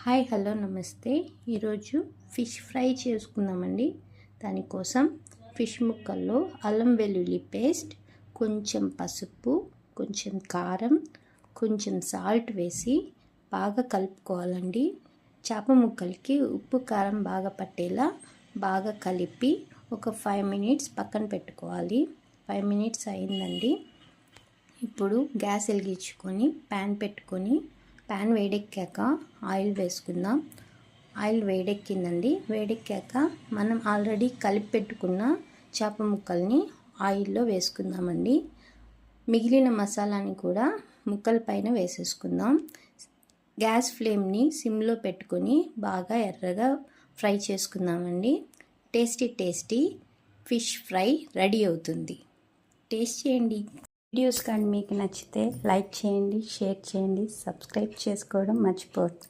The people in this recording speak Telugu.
హాయ్ హలో నమస్తే. ఈరోజు ఫిష్ ఫ్రై చేసుకుందామండి. దానికోసం ఫిష్ ముక్కల్లో అల్లం వెల్లుల్లి పేస్ట్, కొంచెం పసుపు, కొంచెం కారం, కొంచెం సాల్ట్ వేసి బాగా కలుపుకోవాలండి. చేప ముక్కలకి ఉప్పు కారం బాగా పట్టేలా బాగా కలిపి ఒక 5 మినిట్స్ పక్కన పెట్టుకోవాలి. 5 మినిట్స్ అయిందండి. ఇప్పుడు గ్యాస్ వెలిగించుకొని ప్యాన్ పెట్టుకొని ప్యాన్ వేడెక్కాక ఆయిల్ వేసుకుందాం. ఆయిల్ వేడెక్కిందండి. వేడెక్కాక మనం ఆల్రెడీ కలిపి పెట్టుకున్న చేప ముక్కల్ని ఆయిల్లో వేసుకుందామండి. మిగిలిన మసాలాని కూడా ముక్కల పైన వేసేసుకుందాం. గ్యాస్ ఫ్లేమ్ని సిమ్లో పెట్టుకొని బాగా ఎర్రగా ఫ్రై చేసుకుందామండి. టేస్టీ ఫిష్ ఫ్రై రెడీ అవుతుంది. టేస్ట్ చేయండి. వీడియోస్ కానీ మీకు నచ్చితే లైక్ చేయండి, షేర్ చేయండి, సబ్స్క్రైబ్ చేసుకోవడం మర్చిపోవద్దు.